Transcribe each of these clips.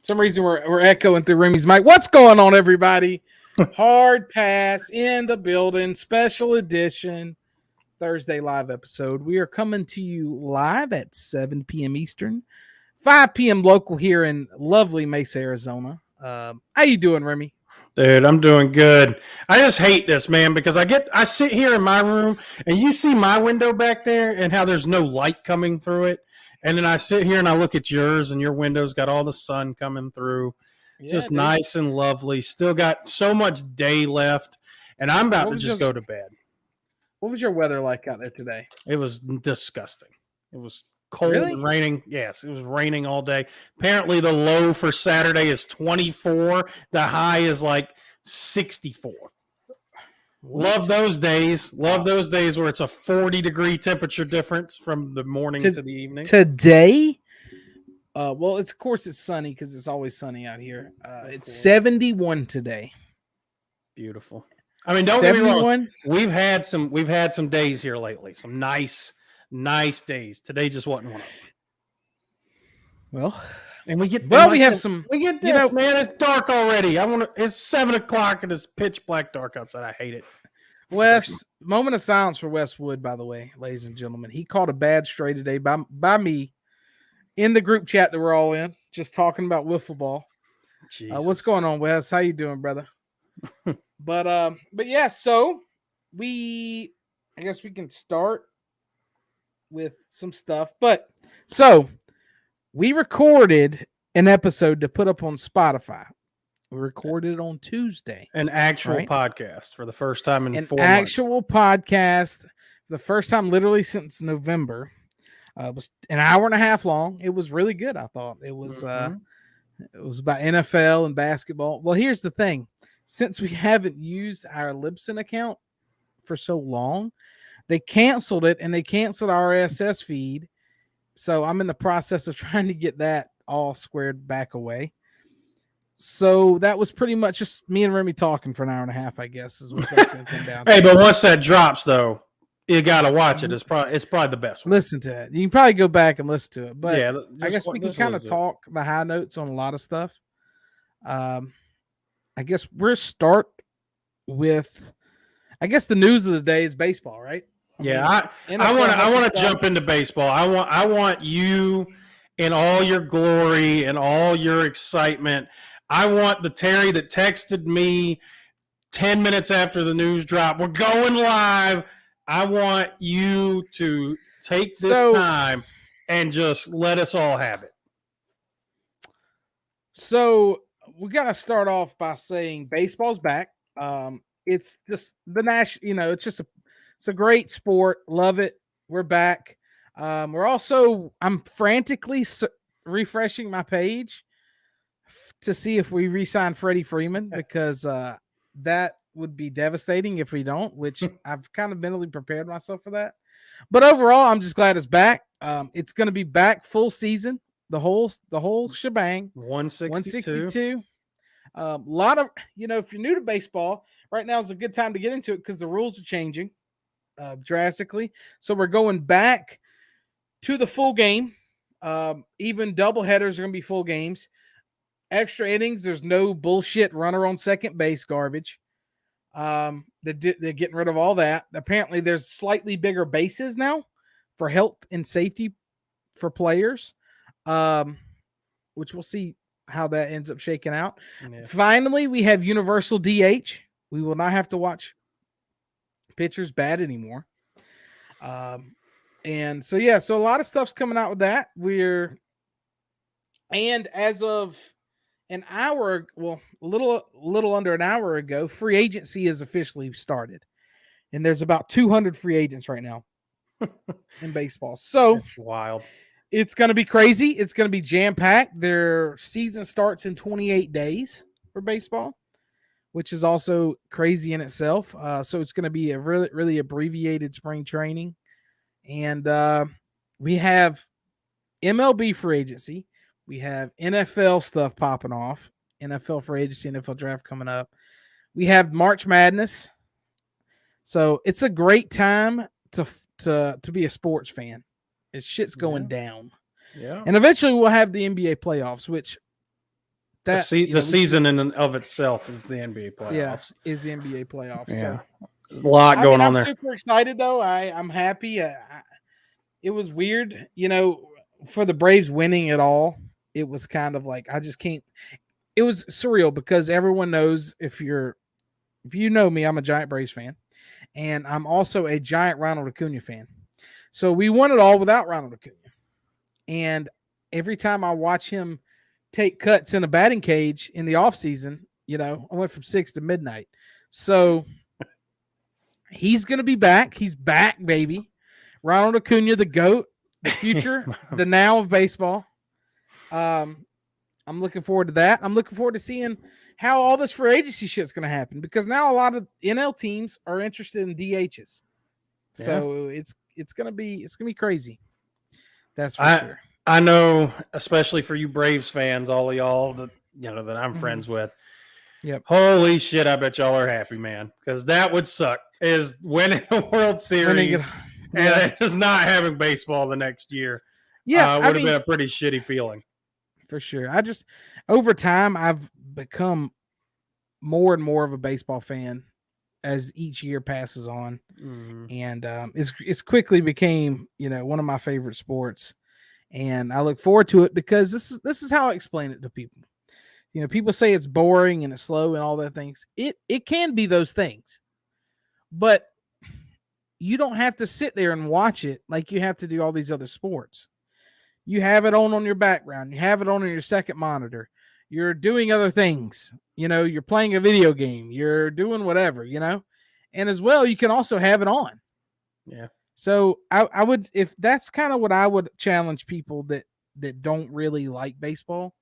some reason we're echoing through Remy's mic. What's going on, everybody? Hard Pass in the building, special edition Thursday live episode. We are coming to you live at 7 p.m. Eastern, 5 p.m. local here in lovely Mesa, Arizona. How you doing, Remy? Dude, I'm doing good. I just hate this, man, because I sit here in my room and you see my window back there and how there's no light coming through it. And then I sit here and I look at yours and your window's got all the sun coming through. Yeah, just dude. Nice and lovely. Still got so much day left. And I'm about to just go to bed. What was your weather like out there today? It was disgusting. It was cold and raining. Yes, it was raining all day. Apparently the low for Saturday is 24. The high is like 64. What? Love those days. Love those days where it's a 40-degree temperature difference from the morning to the evening. Today, well, of course it's sunny because it's always sunny out here. It's 71 today. Beautiful. I mean, don't 71? Get me wrong. We've had some days here lately. Some nice days. Today just wasn't one of them. Well, and we get this, man. It's dark already. It's 7 o'clock and it's pitch black dark outside. I hate it. Wes, moment of silence for Wes Wood, by the way, ladies and gentlemen. He caught a bad stray today by me in the group chat that we're all in, just talking about wiffle ball. What's going on, Wes? How you doing, brother? But yeah, so I guess we can start with some stuff. But so we recorded an episode to put up on Spotify. We recorded it on Tuesday. An actual podcast for the first time in 4 months. An actual podcast for the first time literally since November. It was an hour and a half long. It was really good, I thought. It was it was about NFL and basketball. Well, here's the thing. Since we haven't used our Libsyn account for so long, they canceled it and they canceled our RSS feed. So I'm in the process of trying to get that all squared back away. So that was pretty much just me and Remy talking for an hour and a half, I guess, is what that's going to come down to. Hey, but once that drops, though, you got to watch it. It's probably the best one. Listen to it. You can probably go back and listen to it. But yeah, I guess we can kind of talk the high notes on a lot of stuff. I guess we'll start with, I guess the news of the day is baseball, right? I want to jump into baseball. I want you in all your glory and all your excitement. I want the Terry that texted me 10 minutes after the news dropped. We're going live. I want you to take this time and just let us all have it. So we got to start off by saying baseball's back. It's just the national, it's a great sport. Love it. We're back. I'm frantically refreshing my page to see if we re-sign Freddie Freeman because that would be devastating if we don't, which I've kind of mentally prepared myself for that. But overall, I'm just glad it's back. It's going to be back full season, the whole shebang. 162. A lot of, if you're new to baseball, right now is a good time to get into it because the rules are changing drastically. So we're going back to the full game. Even double headers are going to be full games. Extra innings, there's no bullshit runner on second base garbage. They're getting rid of all that. Apparently, there's slightly bigger bases now for health and safety for players, which we'll see how that ends up shaking out. Yeah. Finally, we have universal DH. We will not have to watch pitchers bat anymore. And so a lot of stuff's coming out with that. And as of an hour, well, a little under an hour ago, free agency is officially started. And there's about 200 free agents right now in baseball. So that's wild. It's going to be crazy. It's going to be jam-packed. Their season starts in 28 days for baseball, which is also crazy in itself. So it's going to be a really, really abbreviated spring training. And we have MLB free agency. We have NFL stuff popping off. NFL free agency, NFL draft coming up. We have March Madness. So it's a great time to be a sports fan. Shit's going down. Yeah. And eventually we'll have the NBA playoffs, which that the season in and of itself is the NBA playoffs. Yeah, is the NBA playoffs. Yeah. So a lot going on there. I'm super excited though. I'm happy. It was weird, for the Braves winning it all. It was kind of like I just can't. It was surreal because everyone knows if you know me, I'm a giant Braves fan, and I'm also a giant Ronald Acuna fan. So we won it all without Ronald Acuna, and every time I watch him take cuts in a batting cage in the offseason, I went from 6 to midnight. So he's going to be back. He's back, baby. Ronald Acuna, the GOAT, the future, the now of baseball. I'm looking forward to that. I'm looking forward to seeing how all this free agency shit's going to happen because now a lot of NL teams are interested in DHs. So it's going to be crazy. That's for sure. I know, especially for you Braves fans, all of y'all that that I'm friends with. Yep. Holy shit! I bet y'all are happy, man, because that would suck. Is winning a World Series and just not having baseball the next year. Yeah, would have been a pretty shitty feeling. For sure. Over time, I've become more and more of a baseball fan as each year passes on, and it's quickly became one of my favorite sports. And I look forward to it because this is how I explain it to people. People say it's boring and it's slow and all that things. It can be those things, but you don't have to sit there and watch it like you have to do all these other sports. You have it on your background. You have it on your second monitor. You're doing other things. You're playing a video game. You're doing whatever, and as well, you can also have it on. Yeah. So I would, if that's kind of what I would challenge people that don't really like baseball,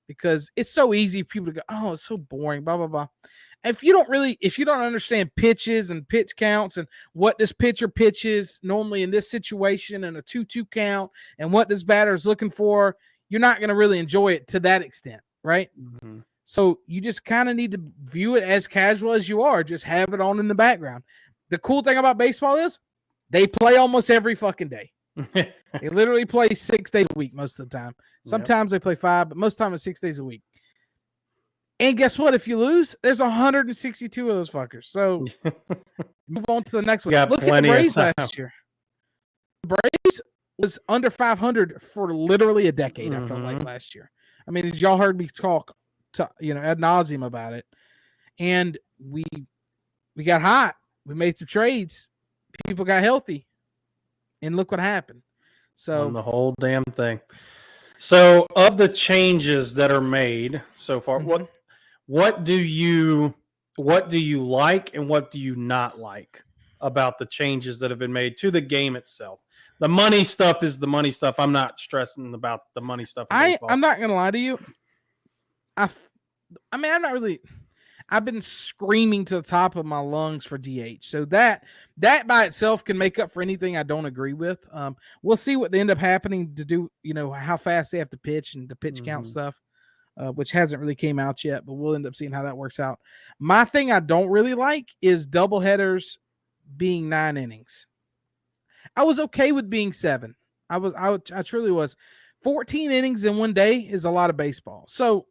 because it's so easy for people to go, oh, it's so boring, blah, blah, blah. If you don't understand pitches and pitch counts and what this pitcher pitches normally in this situation and a 2-2 count and what this batter is looking for, you're not going to really enjoy it to that extent, right? Mm-hmm. So you just kind of need to view it as casual as you are. Just have it on in the background. The cool thing about baseball is they play almost every fucking day. They literally play 6 days a week most of the time. Sometimes they play 5, but most of the time it's 6 days a week. And guess what? If you lose, there's 162 of those fuckers. So move on to the next one. Look at the Braves last year. The Braves was under 500 for literally a decade, I felt like last year. I mean, as y'all heard me talk ad nauseum about it. And we got hot. We made some trades. People got healthy. And look what happened. So the whole damn thing. So of the changes that are made so far, what do you like and what do you not like about the changes that have been made to the game itself? The money stuff is the money stuff. I'm not stressing about the money stuff. I'm not gonna lie to you. I'm not really. I've been screaming to the top of my lungs for DH. So that by itself can make up for anything I don't agree with. We'll see what they end up happening to do, how fast they have to pitch and the pitch count stuff, which hasn't really came out yet, but we'll end up seeing how that works out. My thing I don't really like is doubleheaders being 9 innings. I was okay with being 7. I truly was. 14 innings in one day is a lot of baseball. So,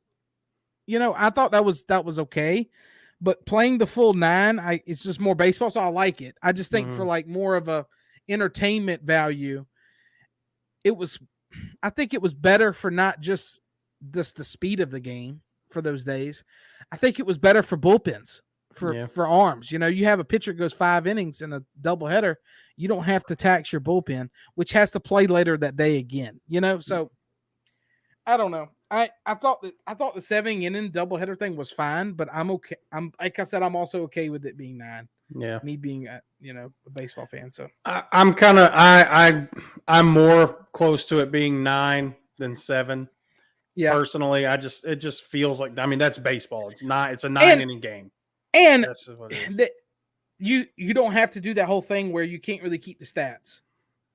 I thought that was okay, but playing the full 9, it's just more baseball, so I like it. I just think for like more of a entertainment value, I think it was better for not just the speed of the game for those days. I think it was better for bullpens, for arms. You have a pitcher that goes 5 innings in a doubleheader, you don't have to tax your bullpen, which has to play later that day again. So I don't know. I thought the 7-inning doubleheader thing was fine, but I'm okay. I'm like I said, I'm also okay with it being 9. Yeah, me being a baseball fan. So I'm more close to it being 9 than 7. Yeah, personally, it just feels like, that's baseball. It's a 9-inning game, and that's what it is. You don't have to do that whole thing where you can't really keep the stats.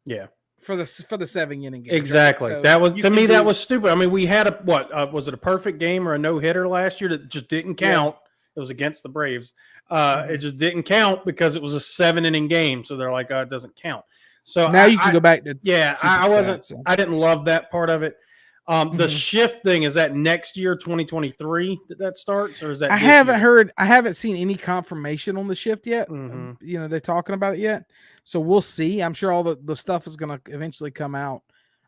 Yeah. For the 7-inning game. Exactly. Right? So that was, to me, that was stupid. I mean, we had was it a perfect game or a no-hitter last year that just didn't count? Yeah. It was against the Braves. It just didn't count because it was a 7-inning game. So they're like, it doesn't count. So now you can go back to I didn't love that part of it. The shift thing, is that next year, 2023, that starts, or is that? I haven't seen any confirmation on the shift yet. They're talking about it yet, so we'll see. I'm sure all the stuff is going to eventually come out.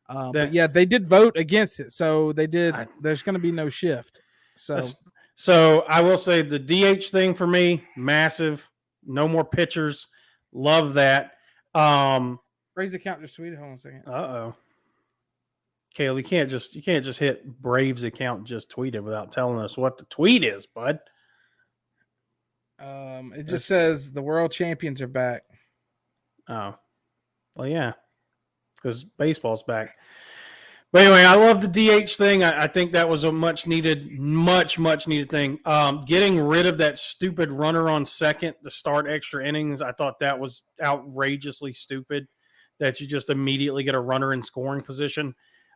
But yeah, they did vote against it, so there's going to be no shift. So I will say the DH thing for me, massive. No more pitchers. Love that. Braves account just tweeted. Hold on a second. Kale, you can't just hit Braves account just tweet it without telling us what the tweet is, bud. It just says the world champions are back. Oh, well, yeah, because baseball's back. But anyway, I love the DH thing. I think that was a much needed thing. Getting rid of that stupid runner on second to start extra innings, I thought that was outrageously stupid. That you just immediately get a runner in scoring position.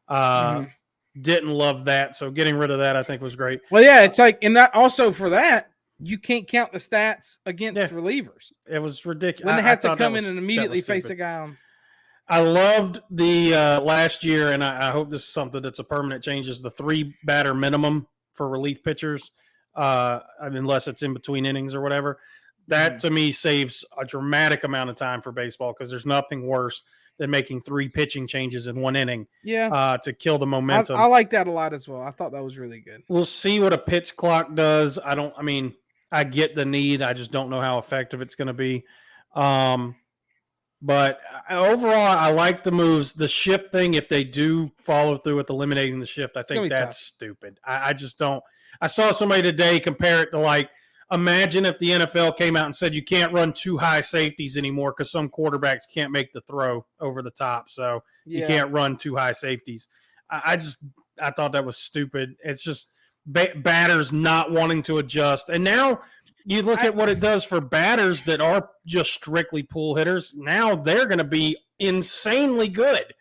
Didn't love that. So getting rid of that, I think, was great. Well, yeah, it's like, and that also for that, you can't count the stats against relievers. It was ridiculous. When they have to come in and immediately face a guy on. I loved the last year, and I hope this is something that's a permanent change, is the 3-batter minimum for relief pitchers, unless it's in between innings or whatever. That, to me, saves a dramatic amount of time for baseball, because there's nothing worse than making 3 pitching changes in 1 inning to kill the momentum. I like that a lot as well. I thought that was really good. We'll see what a pitch clock does. I get the need. I just don't know how effective it's going to be. But overall, I like the moves. The shift thing, if they do follow through with eliminating the shift, I think that's stupid. I just don't. I saw somebody today compare it to, like, imagine if the NFL came out and said you can't run 2 high safeties anymore because some quarterbacks can't make the throw over the top. So you can't run 2 high safeties. I thought that was stupid. It's just batters not wanting to adjust. And now you look at what it does for batters that are just strictly pull hitters. Now they're going to be insanely good.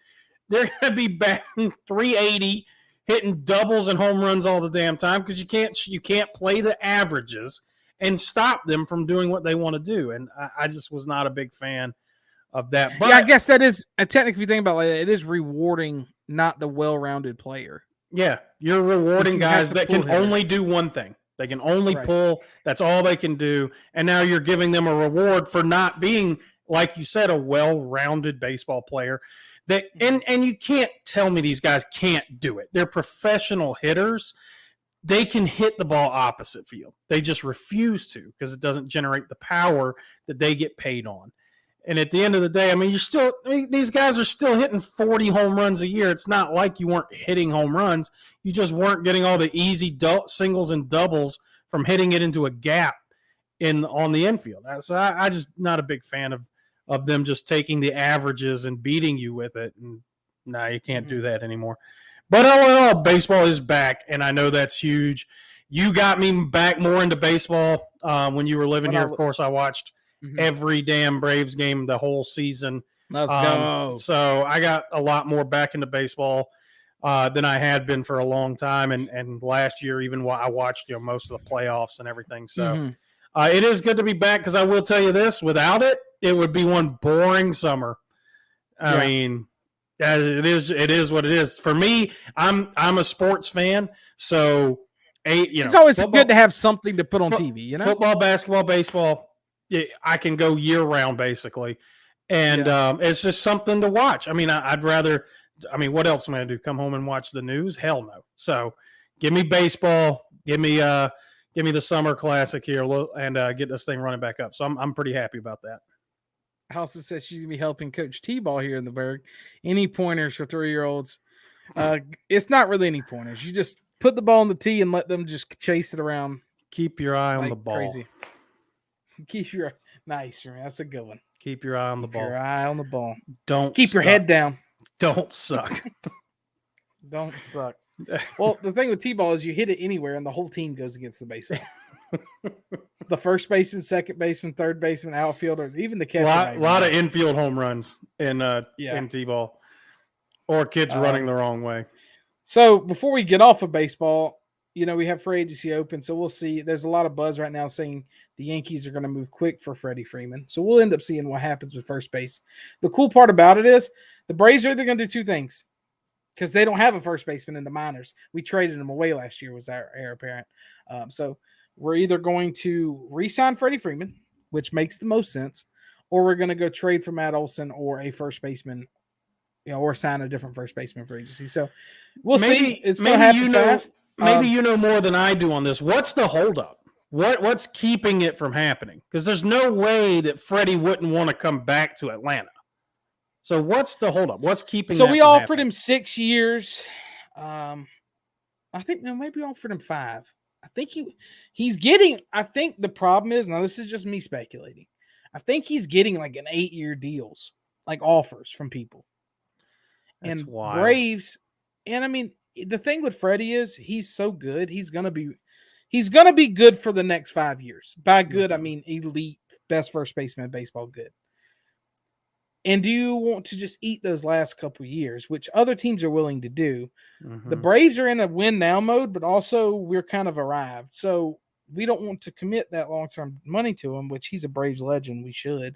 They're going to be batting 380, hitting doubles and home runs all the damn time, because you can't play the averages and stop them from doing what they want to do. And I just was not a big fan of that. But yeah, I guess that is technically, if you think about it, it is rewarding not the well-rounded player. Yeah, you're rewarding guys that can only do one thing. They can only pull. That's all they can do. And now you're giving them a reward for not being, like you said, a well-rounded baseball player. And you can't tell me these guys can't do it. They're professional hitters. They can hit the ball opposite field. They just refuse to, because it doesn't generate the power that they get paid on. And at the end of the day, these guys are still hitting 40 home runs a year. It's not like you weren't hitting home runs. You just weren't getting all the easy singles and doubles from hitting it into a gap on the infield. So I just not a big fan of them just taking the averages and beating you with it. And no, you can't do that anymore. But all in all, baseball is back, and I know that's huge. You got me back more into baseball when you were living here. Of course, I watched every damn Braves game the whole season. Let's go. So I got a lot more back into baseball than I had been for a long time. And last year, even while I watched most of the playoffs and everything. So it is good to be back, because I will tell you this, without it, it would be one boring summer. I mean, it is what it is. For me, I'm a sports fan, so it's always good to have something to put on TV. Football, basketball, baseball. I can go year round basically, and it's just something to watch. I'd rather. What else am I gonna do? Come home and watch the news? Hell no. So, give me baseball. Give me the summer classic here, and get this thing running back up. So I'm pretty happy about that. Elsa says she's gonna be helping coach T-ball here in the Berg. Any pointers for 3-year-olds? It's not really any pointers. You just put the ball on the tee and let them just chase it around. Keep your eye on the ball. Crazy. Nice, man. That's a good one. Keep your eye on the ball. Your eye on the ball. Don't keep your head down. Don't suck. Don't suck. Well, the thing with T-ball is you hit it anywhere and the whole team goes against the baseball. The first baseman, second baseman, third baseman, outfielder, even the catcher. A lot of infield home runs in T-ball, or kids running the wrong way. So before we get off of baseball, we have free agency open, so we'll see. There's a lot of buzz right now saying the Yankees are going to move quick for Freddie Freeman. So we'll end up seeing what happens with first base. The cool part about it is the Braves are either going to do 2 things. because they don't have a first baseman in the minors. We traded him away last year, was our heir apparent. So we're either going to re-sign Freddie Freeman, which makes the most sense, or we're going to go trade for Matt Olson or a first baseman, or sign a different first baseman for agency. So we'll see. It's going to happen fast. Maybe you know more than I do on this. What's the holdup? What's keeping it from happening? Because there's no way that Freddie wouldn't want to come back to Atlanta. So what's the holdup? What's keeping? So we offered him 6 years. I think maybe we offered him 5. I think he's getting. I think the problem is, now this is just me speculating, I think he's getting like an 8-year deals, like offers from people. That's and wild. Braves. And I mean, the thing with Freddie is he's so good. He's gonna be good for the next 5 years. By good, I mean elite, best first baseman in baseball. Good. And do you want to just eat those last couple of years, which other teams are willing to do? Mm-hmm. The Braves are in a win now mode, but also we're kind of arrived. So we don't want to commit that long-term money to him, which he's a Braves legend. We should.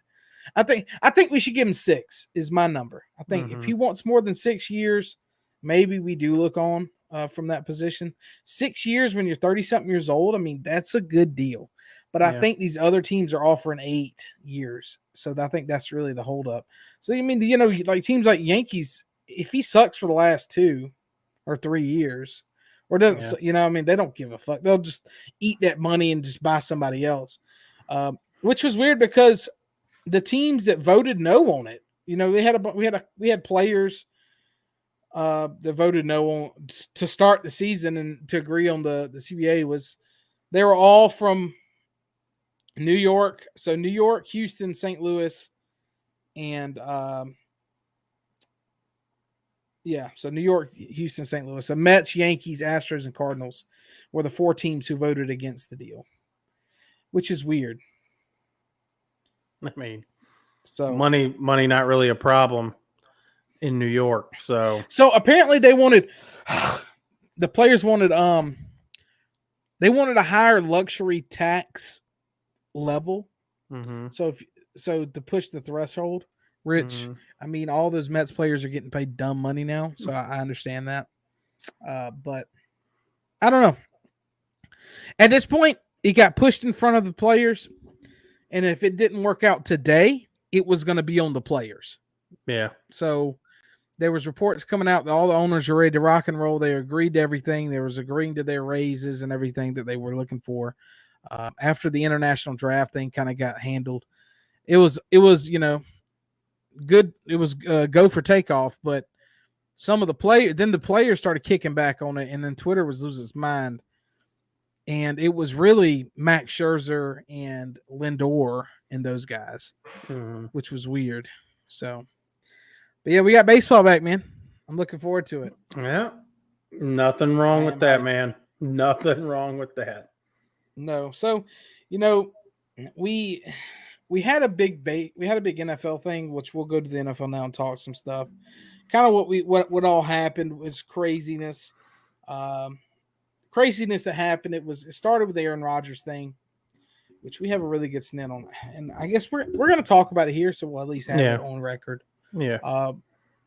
I think we should give him 6 is my number. I think if he wants more than 6 years, maybe we do look on from that position. 6 years when you're 30-something years old, I mean, that's a good deal. But I think these other teams are offering 8 years. So I think that's really the holdup. So, I mean, like teams like Yankees, if he sucks for the last 2 or 3 years or doesn't, I mean, they don't give a fuck. They'll just eat that money and just buy somebody else, which was weird because the teams that voted no on it, we had players that voted no on to start the season and to agree on the CBA they were all from New York. So New York, Houston, St. Louis, and so New York, Houston, St. Louis. So Mets, Yankees, Astros, and Cardinals were the 4 teams who voted against the deal, which is weird. I mean, so money not really a problem in New York. So apparently they wanted the players wanted they wanted a higher luxury tax level. Mm-hmm. So to push the threshold, which I mean, all those Mets players are getting paid dumb money now, so I understand that. But I don't know. At this point, he got pushed in front of the players, and if it didn't work out today, it was going to be on the players. Yeah. So there was reports coming out that all the owners are ready to rock and roll. They agreed to everything. They was agreeing to their raises and everything that they were looking for. After the international draft thing kind of got handled, it was good. It was go for takeoff, but some of the players started kicking back on it, and then Twitter was losing its mind. And it was really Max Scherzer and Lindor and those guys, which was weird. So, but yeah, we got baseball back, man. I'm looking forward to it. Yeah. Nothing wrong with that, man. Nothing wrong with that. No. So, we had a big NFL thing, which we'll go to the NFL now and talk some stuff. Kind of what all happened was craziness. Craziness that happened. It started with the Aaron Rodgers thing, which we have a really good snit on, and I guess we're going to talk about it here, so we'll at least have it on record. Yeah.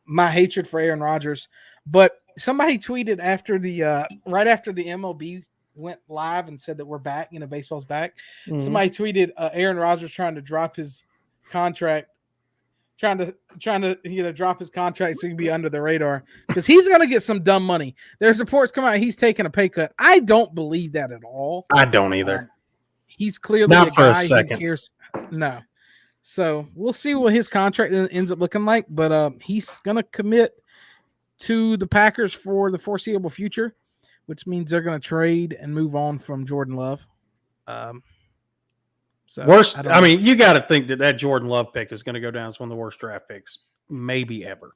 My hatred for Aaron Rodgers, but somebody tweeted after the right after the MLB went live and said that we're back, baseball's back. Somebody tweeted Aaron Rodgers trying to drop his contract, trying to drop his contract so he can be under the radar because he's going to get some dumb money. There's reports come out he's taking a pay cut. I don't believe that at all. I don't either. He's clearly not a for guy a second. Who cares. No. So we'll see what his contract ends up looking like, but he's going to commit to the Packers for the foreseeable future, which means they're going to trade and move on from Jordan Love. I mean, you got to think that Jordan Love pick is going to go down as one of the worst draft picks maybe ever.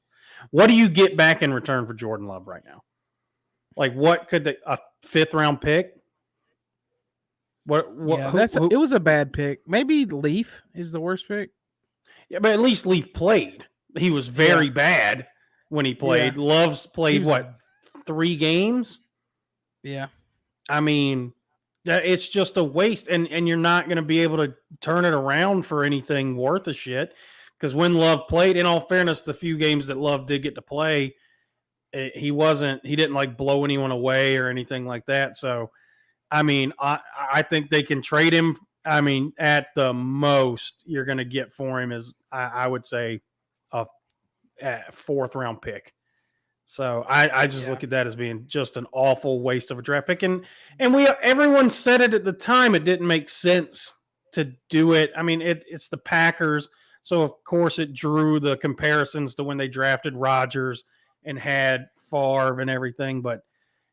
What do you get back in return for Jordan Love right now? Like, what could a 5th round pick? It was a bad pick. Maybe Leaf is the worst pick. Yeah, but at least Leaf played. He was very bad when he played. Yeah. Love's played 3 games? Yeah. I mean, it's just a waste, and you're not going to be able to turn it around for anything worth a shit. Because when Love played, in all fairness, the few games that Love did get to play, he didn't like blow anyone away or anything like that. So, I mean, I think they can trade him. I mean, at the most you're going to get for him is I would say a 4th round pick. So I just look at that as being just an awful waste of a draft pick. And everyone said it at the time. It didn't make sense to do it. I mean, it's the Packers. So of course it drew the comparisons to when they drafted Rodgers and had Favre and everything. But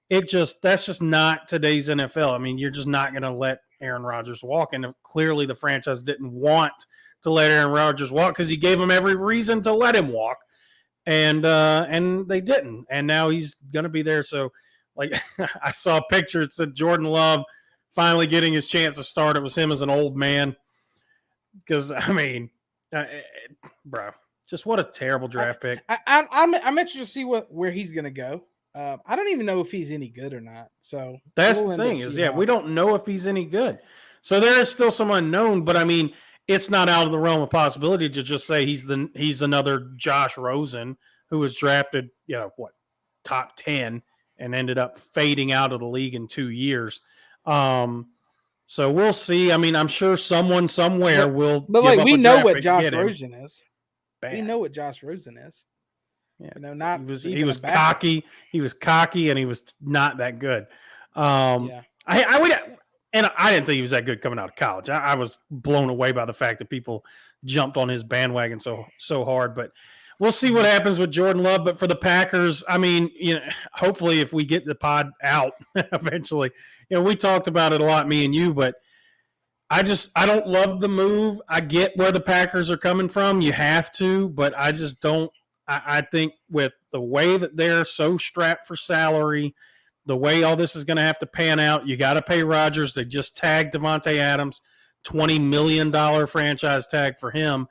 that's just not today's NFL. I mean, you're just not going to let Aaron Rodgers walk. And clearly the franchise didn't want to let Aaron Rodgers walk because he gave him every reason to let him walk. And they didn't, and now he's gonna be there. So, like, I saw a picture. It said Jordan Love finally getting his chance to start. It was him as an old man. Because I mean, bro, just what a terrible draft pick. I'm interested to see where he's gonna go. I don't even know if he's any good or not. So that's the thing is, we don't know if he's any good. So there is still some unknown. But I mean, it's not out of the realm of possibility to just say he's another Josh Rosen who was drafted, top 10 and ended up fading out of the league in 2 years. So we'll see. I mean, I'm sure someone somewhere will. But like, we know what Josh Rosen is. Bad. We know what Josh Rosen is. Yeah, not he was cocky. He was cocky, and he was not that good. I would. And I didn't think he was that good coming out of college. I was blown away by the fact that people jumped on his bandwagon so hard. But we'll see what happens with Jordan Love. But for the Packers, I mean, hopefully if we get the pod out eventually, we talked about it a lot, me and you. But I don't love the move. I get where the Packers are coming from. You have to, but I just don't. I think with the way that they're so strapped for salary, the way all this is going to have to pan out, you got to pay Rodgers. They just tagged Davante Adams, $20 million franchise tag for him.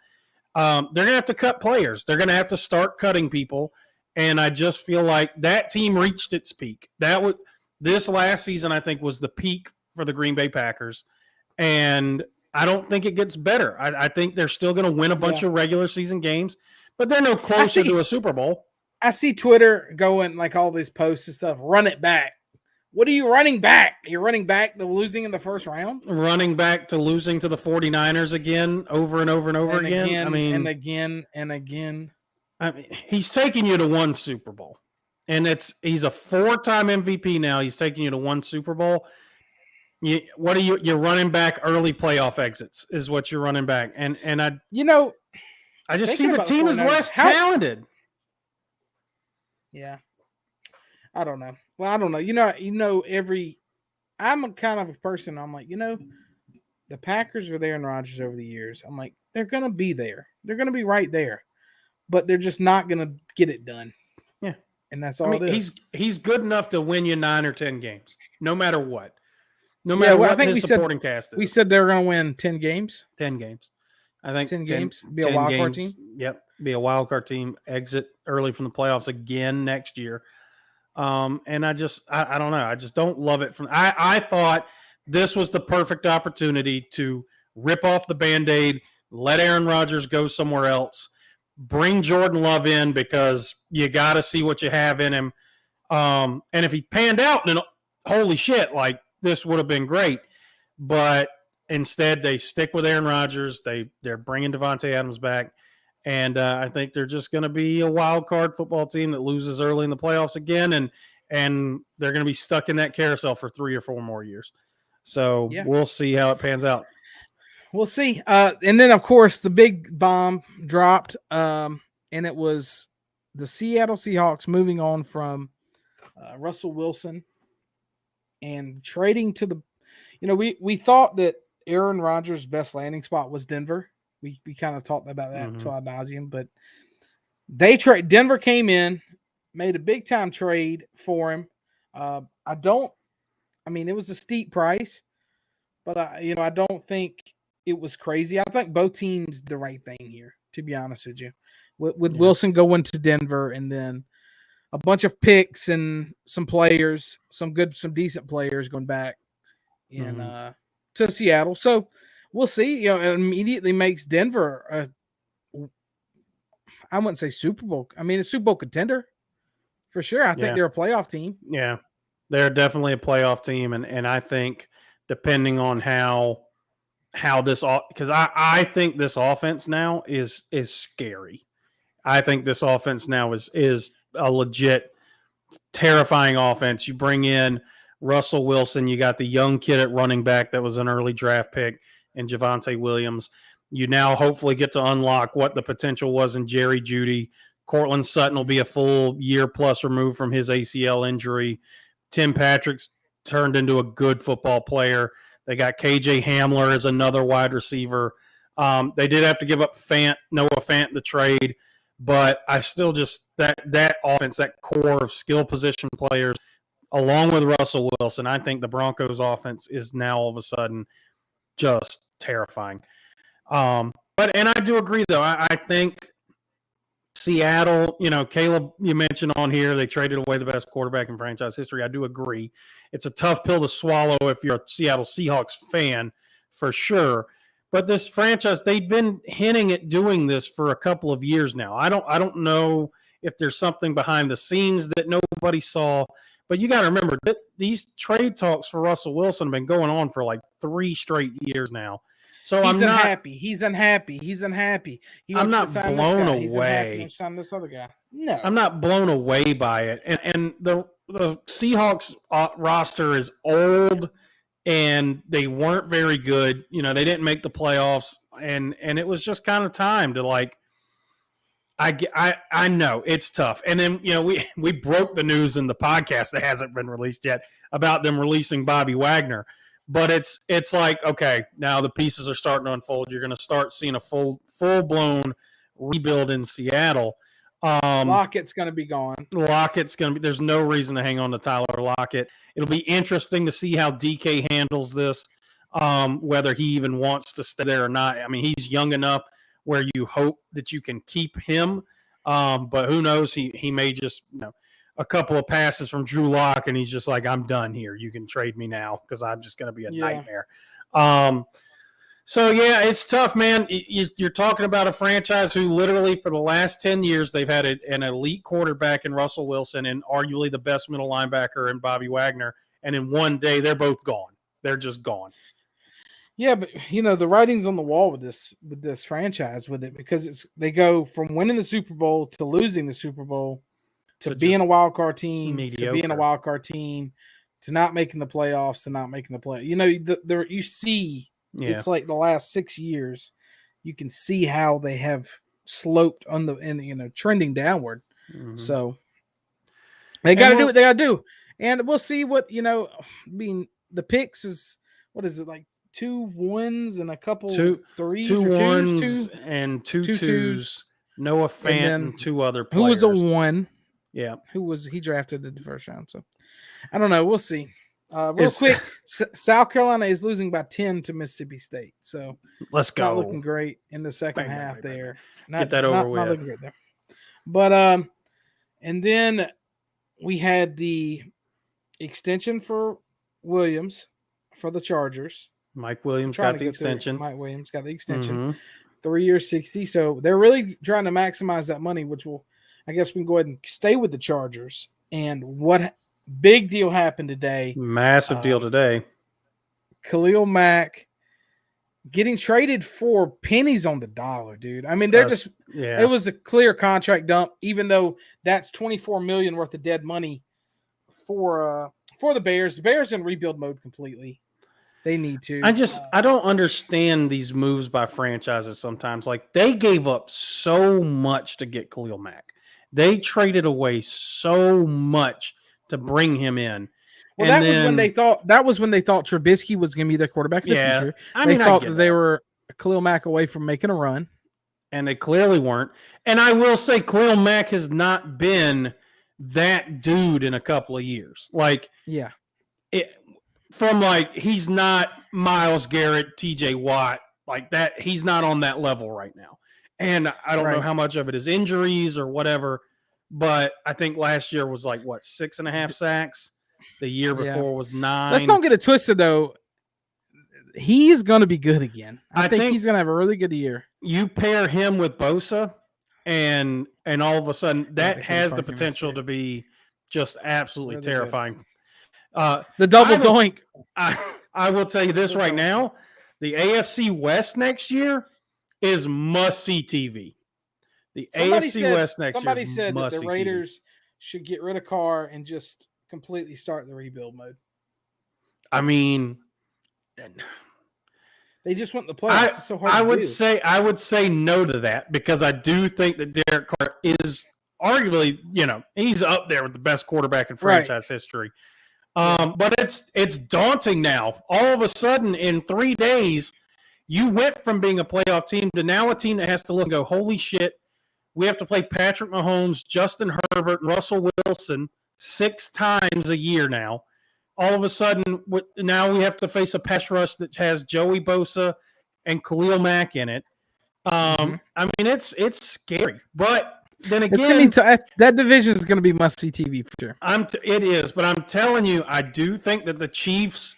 They're going to have to cut players. They're going to have to start cutting people. And I just feel like that team reached its peak. This last season, I think, was the peak for the Green Bay Packers. And I don't think it gets better. I think they're still going to win a bunch of regular season games, but they're no closer to a Super Bowl. I see Twitter going like all these posts and stuff. Run it back. What are you running back? You're running back to losing in the first round? Running back to losing to the 49ers again, over and over and over again. I mean, and again and again. I mean, he's taking you to one Super Bowl, and he's a 4-time MVP now. He's taking you to one Super Bowl. You're running back early playoff exits is what you're running back, and I just see the team is less talented. Yeah. I don't know. Well, I don't know. I'm a kind of a person. I'm like, the Packers were there in Rodgers over the years. I'm like, they're going to be there. They're going to be right there, but they're just not going to get it done. Yeah. And that's all it is. He's good enough to win you 9 or 10 games, no matter what. No matter what his supporting cast is. We said they were going to win 10 games. 10 games. I think 10 games. Be a wild card team. Yep. Be a wild card team. Exit early from the playoffs again next year. And I don't know. I just don't love it. I thought this was the perfect opportunity to rip off the Band-Aid, let Aaron Rodgers go somewhere else, bring Jordan Love in because you got to see what you have in him. And if he panned out, then holy shit, like this would have been great. But instead, they stick with Aaron Rodgers. They're bringing Davante Adams back. And I think they're just going to be a wild card football team that loses early in the playoffs again. And they're going to be stuck in that carousel for 3 or 4 more years. So We'll see how it pans out. We'll see. And then, of course, the big bomb dropped. And it was the Seattle Seahawks moving on from Russell Wilson and trading to the, we thought that Aaron Rodgers' best landing spot was Denver. We kind of talked about that to ad nauseum, but Denver came in, made a big time trade for him. It was a steep price, but I don't think it was crazy. I think both teams did the right thing here, to be honest with you. With Wilson going to Denver and then a bunch of picks and some players, some decent players going back to Seattle. So we'll see. It immediately makes Denver I wouldn't say Super Bowl. I mean, a Super Bowl contender for sure. I think they're a playoff team. Yeah, they're definitely a playoff team, and I think depending on how this, because I think this offense now is scary. I think this offense now is a legit terrifying offense. You bring in Russell Wilson, you got the young kid at running back that was an early draft pick, and Javonte Williams. You now hopefully get to unlock what the potential was in Jerry Jeudy. Cortland Sutton will be a full year plus removed from his ACL injury. Tim Patrick's turned into a good football player. They got KJ Hamler as another wide receiver. They did have to give up Noah Fant in the trade, but I still just that offense, that core of skill position players, along with Russell Wilson, I think the Broncos offense is now all of a sudden just terrifying. But I do agree though. I think Seattle, Caleb, you mentioned on here, they traded away the best quarterback in franchise history. I do agree. It's a tough pill to swallow if you're a Seattle Seahawks fan, for sure. But this franchise, they've been hinting at doing this for a couple of years now. I don't know if there's something behind the scenes that nobody saw, but you got to remember that these trade talks for Russell Wilson have been going on for like 3 straight years now. So He's unhappy. He's unhappy. I'm not blown away. Sign this other guy. No, I'm not blown away by it. And the Seahawks roster is old, and they weren't very good. They didn't make the playoffs, and it was just kind of time to like. I know it's tough, and then we broke the news in the podcast that hasn't been released yet about them releasing Bobby Wagner. But it's like, okay, now the pieces are starting to unfold. You're going to start seeing a full-blown rebuild in Seattle. Lockett's going to be gone. There's no reason to hang on to Tyler Lockett. It'll be interesting to see how DK handles this, whether he even wants to stay there or not. I mean, he's young enough where you hope that you can keep him. But who knows? He may just, a couple of passes from Drew Lock, and he's just like, I'm done here. You can trade me now because I'm just going to be a nightmare. So, yeah, it's tough, man. You're talking about a franchise who literally for the last 10 years they've had an elite quarterback in Russell Wilson and arguably the best middle linebacker in Bobby Wagner. And in one day, they're both gone. They're just gone. Yeah, but, the writing's on the wall with this franchise with it because they go from winning the Super Bowl to losing the Super Bowl to being a wild card team, to being a wild card team, to not making the playoffs, to not making the play. You see, it's like the last 6 years, you can see how they have sloped trending downward. Mm-hmm. So they got to do what they got to do, and we'll see what the picks is. What is it like? 2 1s and a couple 3s, 2 1s and 2 2s. Noah Fant and 2 other players. Who was a 1? Yeah. He drafted in the first round. So I don't know. We'll see. Real quick, South Carolina is losing by 10 to Mississippi State. So let's go. Not looking great in the second half there. Get that over with. Not looking great there. But and then we had the extension for Williams for the Chargers. Mike Williams got the extension. Mike Williams got the extension. 3 years, 60. So they're really trying to maximize that money, which will, I guess we can go ahead and stay with the Chargers. And what big deal happened today? Massive deal today. Khalil Mack getting traded for pennies on the dollar, dude. I mean, it was a clear contract dump, even though that's $24 million worth of dead money for the Bears. The Bears in rebuild mode completely. They need to. I don't understand these moves by franchises sometimes. Like, they gave up so much to get Khalil Mack. They traded away so much to bring him in. Well, that was when they thought Trubisky was going to be their quarterback in the future. They thought that they were Khalil Mack away from making a run. And they clearly weren't. And I will say Khalil Mack has not been that dude in a couple of years. Like, he's not Myles Garrett, TJ Watt, like that. He's not on that level right now. And I don't know how much of it is injuries or whatever, but I think last year was 6.5 sacks. The year before was 9. Let's don't get it twisted though. He's going to be good again. I think he's going to have a really good year. You pair him with Bosa and all of a sudden that has the potential to be just absolutely Really terrifying. The double doink. I will tell you this right now: the AFC West next year is must-see TV. The AFC West next year. Somebody said that the Raiders should get rid of Carr and just completely start the rebuild mode. I mean, they just want the playoffs. It's so hard I would say no to that, because I do think that Derek Carr is arguably, he's up there with the best quarterback in franchise history. But it's daunting now. All of a sudden, in 3 days, you went from being a playoff team to now a team that has to look and go, holy shit, we have to play Patrick Mahomes, Justin Herbert, and Russell Wilson 6 times a year now. All of a sudden, now we have to face a pass rush that has Joey Bosa and Khalil Mack in it. I mean, it's scary. But then again, it's gonna be that division is going to be must-see TV for sure. It is, but I'm telling you, I do think that the Chiefs'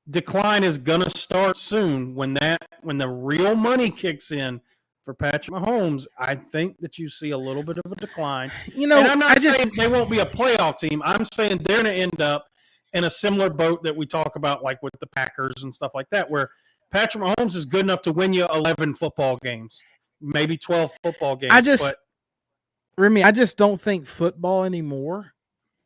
decline is going to start soon. When the real money kicks in for Patrick Mahomes, I think that you see a little bit of a decline. And I'm not saying they won't be a playoff team. I'm saying they're going to end up in a similar boat that we talk about, like with the Packers and stuff like that, where Patrick Mahomes is good enough to win you 11 football games, maybe 12 football games. Remy, I just don't think football anymore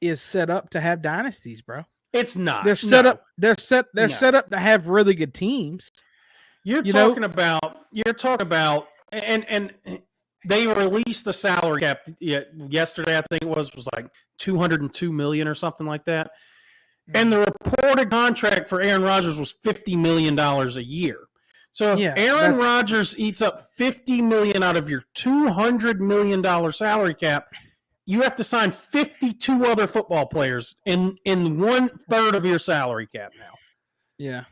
is set up to have dynasties, bro. It's not. They're set up. They're set up to have really good teams. You're talking about, and they released the salary cap yesterday. I think it was like $202 million or something like that. And the reported contract for Aaron Rodgers was $50 million a year. So if Aaron Rodgers eats up $50 million out of your $200 million salary cap, you have to sign 52 other football players in 1/3 of your salary cap now. Yeah.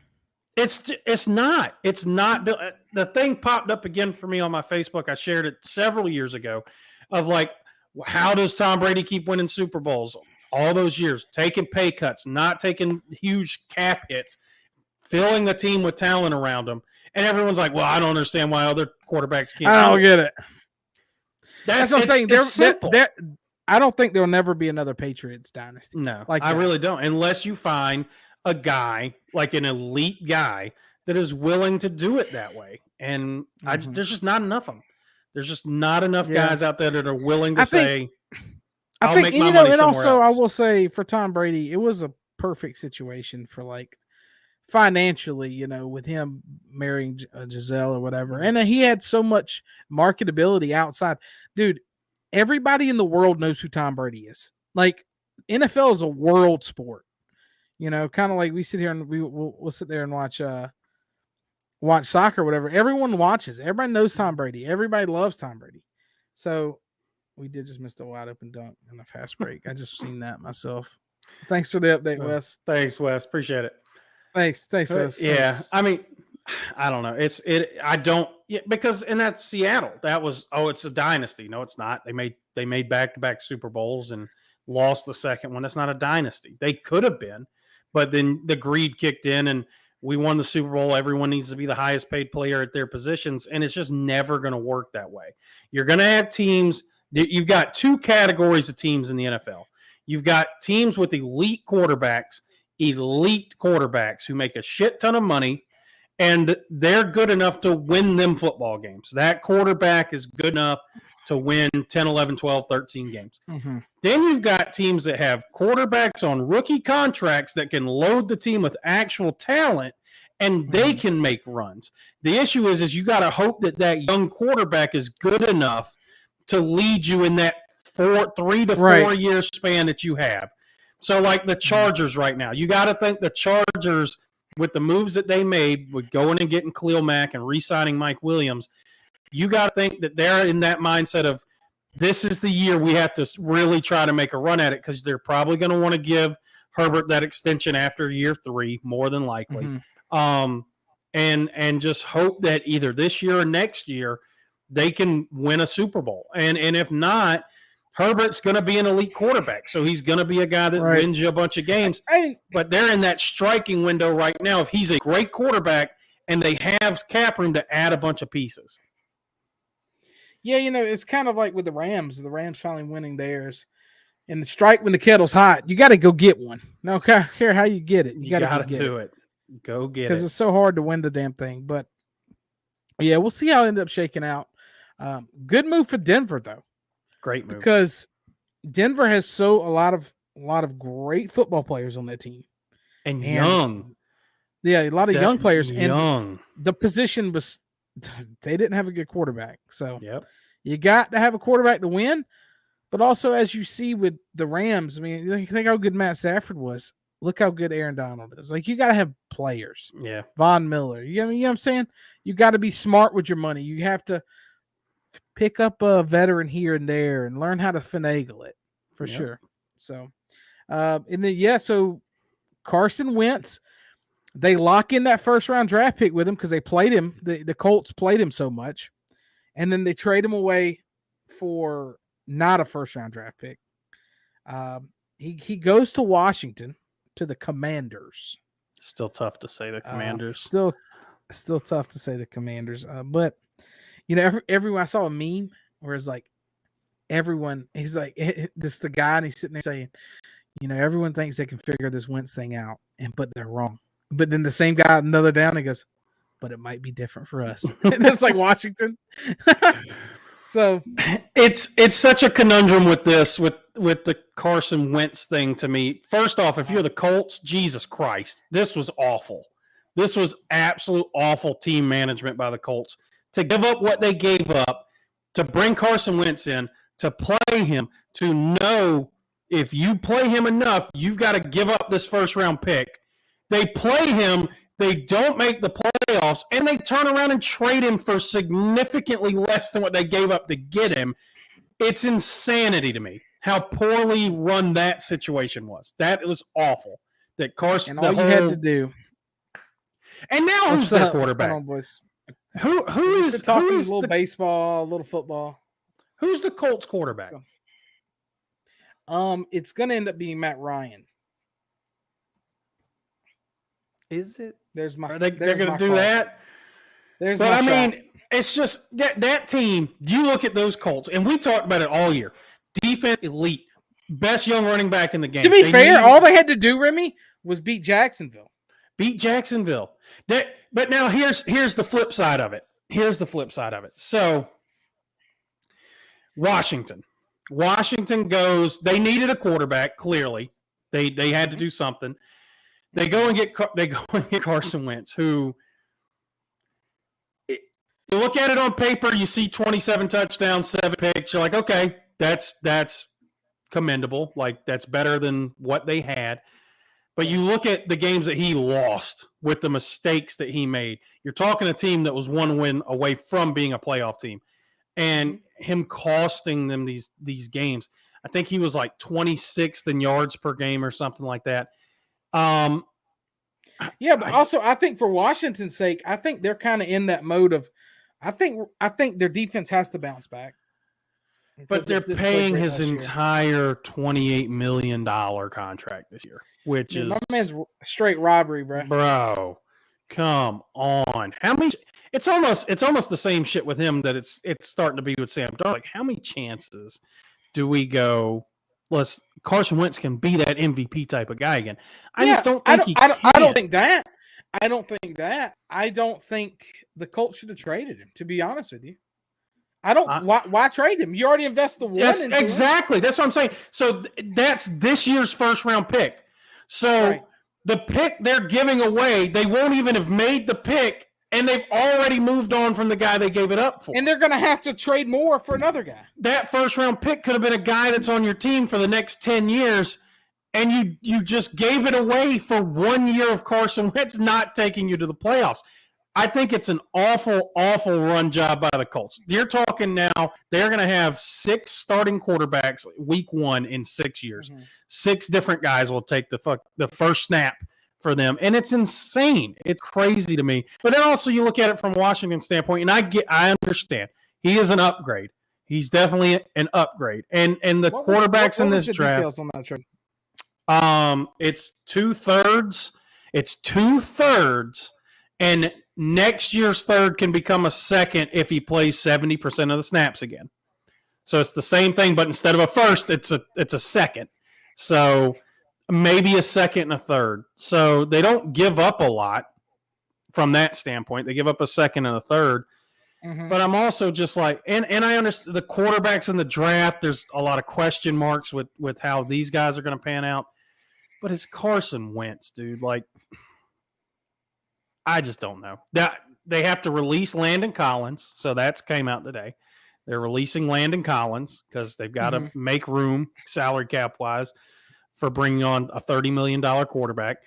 It's not. The thing popped up again for me on my Facebook. I shared it several years ago of like, how does Tom Brady keep winning Super Bowls? All those years, taking pay cuts, not taking huge cap hits, filling the team with talent around them. And everyone's like, well, I don't understand why other quarterbacks can't. I don't get it. That's what I'm saying. I don't think there'll never be another Patriots dynasty. No, I really don't. Unless you find a guy, like an elite guy, that is willing to do it that way. And there's just not enough of them. There's just not enough guys out there that are willing to say, I'll make my money somewhere else. I will say for Tom Brady, it was a perfect situation for like financially, with him marrying Giselle or whatever. And he had so much marketability outside. Dude, everybody in the world knows who Tom Brady is. Like, NFL is a world sport. Kind of like we sit here and we'll sit there and watch soccer or whatever. Everyone watches. Everybody knows Tom Brady. Everybody loves Tom Brady. So we did just miss a wide open dunk in a fast break. I just seen that myself. Thanks for the update, Wes. Thanks, Wes. Appreciate it. Thanks, Wes. Yeah, thanks. I mean, I don't know. Because in that Seattle, that was it's a dynasty. No, it's not. They made back-to-back Super Bowls and lost the second one. That's not a dynasty. They could have been, but then the greed kicked in and we won the Super Bowl. Everyone needs to be the highest paid player at their positions, and it's just never going to work that way. You're going to have teams. You've got 2 categories of teams in the NFL. You've got teams with elite quarterbacks who make a shit ton of money, and they're good enough to win them football games. That quarterback is good enough to win 10, 11, 12, 13 games. Mm-hmm. Then you've got teams that have quarterbacks on rookie contracts that can load the team with actual talent, and they can make runs. The issue is you got to hope that young quarterback is good enough to lead you in that 3 to 4 year span that you have. So like the Chargers right now, you got to think the Chargers, with the moves that they made with going and getting Khalil Mack and re-signing Mike Williams, you got to think that they're in that mindset of this is the year we have to really try to make a run at it, because they're probably going to want to give Herbert that extension after year 3, more than likely. And just hope that either this year or next year they can win a Super Bowl. And if not, Herbert's going to be an elite quarterback, so he's going to be a guy that wins you a bunch of games. But they're in that striking window right now. If he's a great quarterback and they have cap room to add a bunch of pieces. Yeah, it's kind of like with the Rams. The Rams finally winning theirs. And strike when the kettle's hot. You got to go get one. No care how you get it. You got to do it. Go get it. Because it's so hard to win the damn thing. But yeah, we'll see how it ends up shaking out. Good move for Denver though. Great move. Because Denver has a lot of great football players on that team. And young. Yeah, a lot of young players. Young. And the position was they didn't have a good quarterback. So you got to have a quarterback to win. But also, as you see with the Rams, I mean, you think how good Matt Stafford was. Look how good Aaron Donald is. Like, you got to have players. Yeah. Von Miller. You know what I'm saying? You got to be smart with your money. You have to pick up a veteran here and there and learn how to finagle it for sure. So, and then, so Carson Wentz, they lock in that first round draft pick with him because they played him. The Colts played him so much. And then they trade him away for not a first round draft pick. He goes to Washington, to the Commanders. Still tough to say the Commanders. Still tough to say the Commanders. But everyone, I saw a meme where it's like everyone, he's like this the guy, and he's sitting there saying, everyone thinks they can figure this Wentz thing out, but they're wrong. But then the same guy another down, he goes, but it might be different for us. And it's like Washington. So it's such a conundrum with this, with the Carson Wentz thing to me. First off, if you're the Colts, Jesus Christ, this was awful. This was absolute awful team management by the Colts to give up what they gave up, to bring Carson Wentz in, to play him, to know if you play him enough, you've got to give up this first round pick. They play him. They don't make the playoffs, and they turn around and trade him for significantly less than what they gave up to get him. It's insanity to me how poorly run that situation was. That was awful. That Carson, and all you had to do. And now who's their quarterback? What's going on, boys? Who is talking a little baseball, a little football? Who's the Colts quarterback? It's going to end up being Matt Ryan. Is it? They're going to do that? It's just that team. You look at those Colts, and we talked about it all year. Defense elite, best young running back in the game. To be fair, all they had to do, Remy, was beat Jacksonville. But now here's the flip side of it. So Washington goes. They needed a quarterback. Clearly, they had to do something. They go and get Carson Wentz, who, you look at it on paper, you see 27 touchdowns, 7 picks. You're like, okay, that's commendable. Like, that's better than what they had. But you look at the games that he lost with the mistakes that he made. You're talking a team that was 1 win away from being a playoff team, and him costing them these games. I think he was like 26th in yards per game or something like that. But also I think for Washington's sake, I think they're kind of in that mode of, I think their defense has to bounce back. But they're paying his entire $28 million contract this year, which is my man's straight robbery, bro. Bro, come on. How many? It's almost the same shit with him that it's starting to be with Sam Darnold. Like, how many chances do we go? Carson Wentz can be that MVP type of guy again. I just don't think he can. I don't think that. I don't think the Colts should have traded him, to be honest with you. I don't. Why trade him? You already invested the one. Yes, exactly. That's what I'm saying. So that's this year's first round pick. So the pick they're giving away, they won't even have made the pick, and they've already moved on from the guy they gave it up for. And they're going to have to trade more for another guy. That first round pick could have been a guy that's on your team for the next 10 years, and you just gave it away for 1 year of Carson Wentz not taking you to the playoffs. I think it's an awful, awful run job by the Colts. You're talking now, they're going to have 6 starting quarterbacks week 1 in 6 years. Mm-hmm. 6 different guys will take the first snap for them, and it's insane. It's crazy to me. But then also you look at it from Washington's standpoint, and I understand. He is an upgrade. He's definitely an upgrade. And the quarterbacks in this draft. Details on that trade? It's 2/3. It's 2/3, and next year's third can become a second if he plays 70% of the snaps again. So it's the same thing, but instead of a first, it's a second. So maybe a second and a third. So they don't give up a lot from that standpoint. They give up a second and a third. Mm-hmm. But I'm also just like, and I understand the quarterbacks in the draft, there's a lot of question marks with how these guys are going to pan out. But it's Carson Wentz, dude. Like, I just don't know. They have to release Landon Collins. So that's came out today. They're releasing Landon Collins because they've got to make room salary cap wise for bringing on a $30 million quarterback.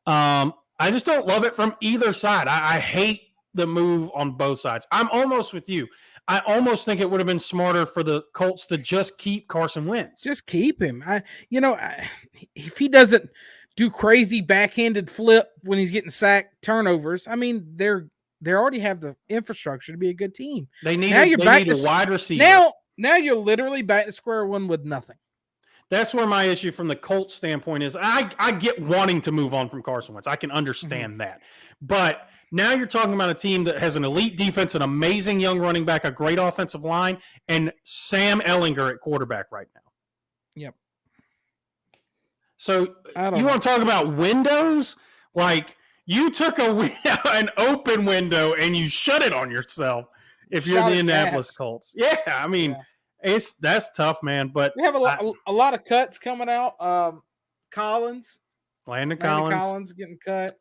I just don't love it from either side. I hate the move on both sides. I'm almost with you. I almost think it would have been smarter for the Colts to just keep Carson Wentz. Just keep him. If he doesn't do crazy backhanded flip when he's getting sacked turnovers, I mean, they already have the infrastructure to be a good team. They need a wide receiver. Now you're literally back to square one with nothing. That's where my issue from the Colts standpoint is. I get wanting to move on from Carson Wentz. I can understand that. But now you're talking about a team that has an elite defense, an amazing young running back, a great offensive line, and Sam Ehlinger at quarterback right now. Yep. So you want to talk about windows? Like, you took an open window and you shut it on yourself if you're the Indianapolis Colts. Yeah, I mean, that's tough, man. But we have a lot of cuts coming out. Landon Collins getting cut.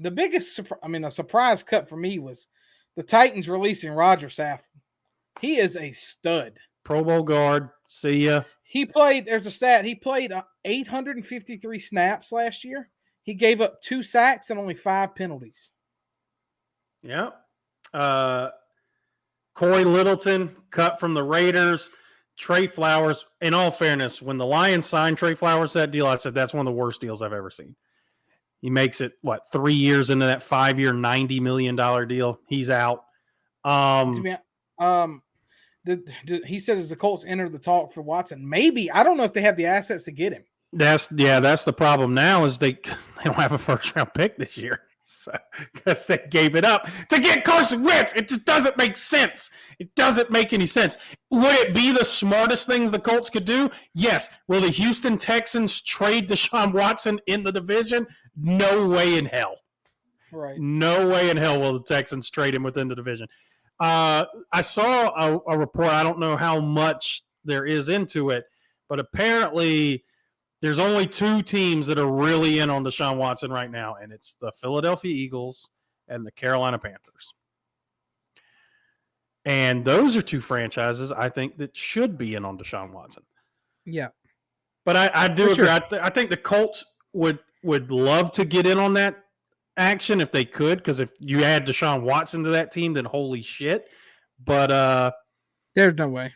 The biggest, a surprise cut for me was the Titans releasing Roger Saffold. He is a stud. Pro Bowl guard. See ya. There's a stat. He played 853 snaps last year. He gave up 2 sacks and only 5 penalties. Yeah. Corey Littleton, cut from the Raiders. Trey Flowers, in all fairness, when the Lions signed Trey Flowers that deal, I said that's one of the worst deals I've ever seen. He makes it, 3 years into that 5-year, $90 million deal. He's out. He says the Colts entered the talk for Watson. Maybe. I don't know if they have the assets to get him. That's the problem now is they don't have a first-round pick this year. Because they gave it up to get Carson Wentz. It just doesn't make sense. It doesn't make any sense. Would it be the smartest thing the Colts could do? Yes. Will the Houston Texans trade Deshaun Watson in the division? No way in hell. Right. No way in hell will the Texans trade him within the division. I saw a report. I don't know how much there is into it, but apparently there's only 2 teams that are really in on Deshaun Watson right now, and it's the Philadelphia Eagles and the Carolina Panthers. And those are 2 franchises I think that should be in on Deshaun Watson. Yeah. But I do agree. Sure. I think the Colts would love to get in on that action if they could, because if you add Deshaun Watson to that team, then holy shit. But there's no way.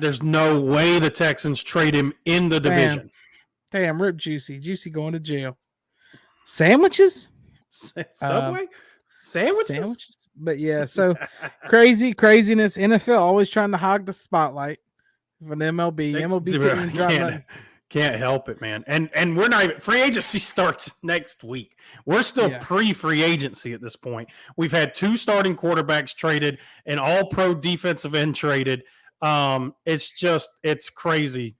There's no way the Texans trade him in the division. Damn, rip Juicy. Juicy going to jail. Sandwiches? Subway? Sandwiches? But yeah, so craziness. NFL always trying to hog the spotlight for the MLB. MLB can't help it, man. And we're not even, free agency starts next week. We're still pre-free agency at this point. We've had 2 starting quarterbacks traded, an all-pro defensive end traded. It's crazy.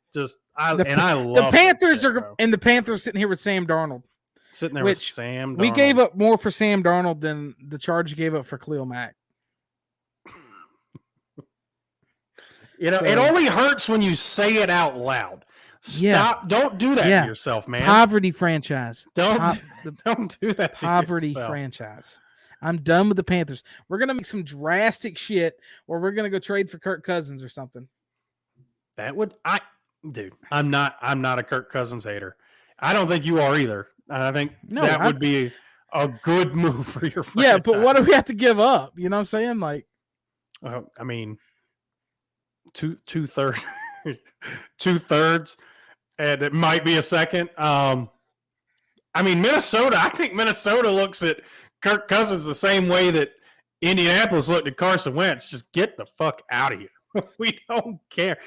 I love the Panthers the Panthers sitting here with Sam Darnold. Sitting there with Sam Darnold. We gave up more for Sam Darnold than the Chargers gave up for Khalil Mack. It only hurts when you say it out loud. Stop! Don't do that to yourself, man. Poverty franchise. Don't do that to poverty yourself. Franchise. I'm done with the Panthers. We're gonna make some drastic shit, or we're gonna go trade for Kirk Cousins or something. Dude, I'm not a Kirk Cousins hater. I don't think you are either. I think would be a good move for your franchise. Yeah, but what do we have to give up? You know what I'm saying? Like, I mean, two-thirds, and it might be a second. Minnesota. I think Minnesota looks at Kirk Cousins the same way that Indianapolis looked at Carson Wentz. Just get the fuck out of here. We don't care.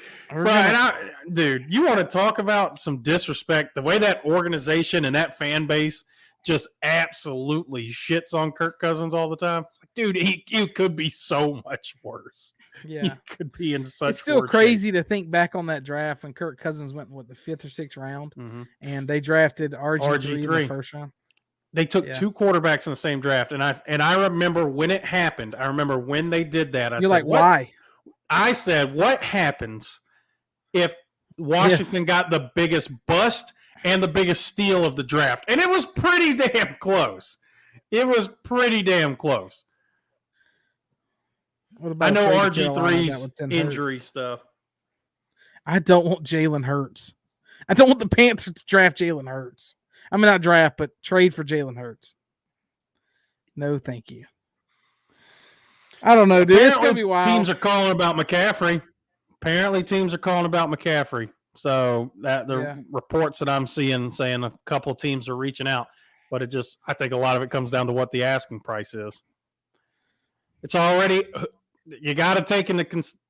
Dude, you want to talk about some disrespect? The way that organization and that fan base just absolutely shits on Kirk Cousins all the time. It's like, dude, he could be so much worse. Yeah. you could be in such. It's still crazy to think back on that draft when Kirk Cousins went the 5th or 6th round, and they drafted RG3 in the first round. They took 2 quarterbacks in the same draft, and I remember when it happened. I remember when they did that. I said, why? I said, what happens if Washington got the biggest bust and the biggest steal of the draft? And it was pretty damn close. What about I know RG3's injury stuff. I don't want Jalen Hurts. I don't want the Panthers to draft Jalen Hurts. I mean, not draft, but trade for Jalen Hurts. No, thank you. I don't know, dude. It's going to be wild. Teams are calling about McCaffrey. So the reports that I'm seeing saying a couple of teams are reaching out, but I think a lot of it comes down to what the asking price is. It's already, you got to take into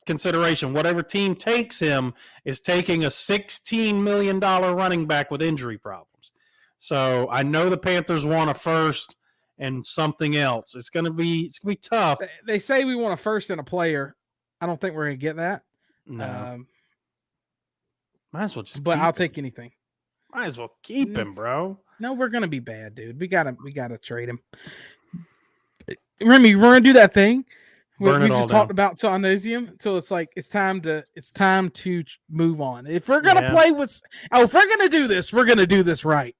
consideration whatever team takes him is taking a $16 million running back with injury problems. So I know the Panthers want a first and something else. It's gonna be tough. They say we want a first and a player. I don't think we're gonna get that. No. Might as well just. But I'll take anything. Might as well keep him, bro. No, we're gonna be bad, dude. We gotta trade him. Remy, we're gonna do that thing we just talked about till nauseam. So it's like it's time to move on. If we're gonna if we're gonna do this, we're gonna do this right.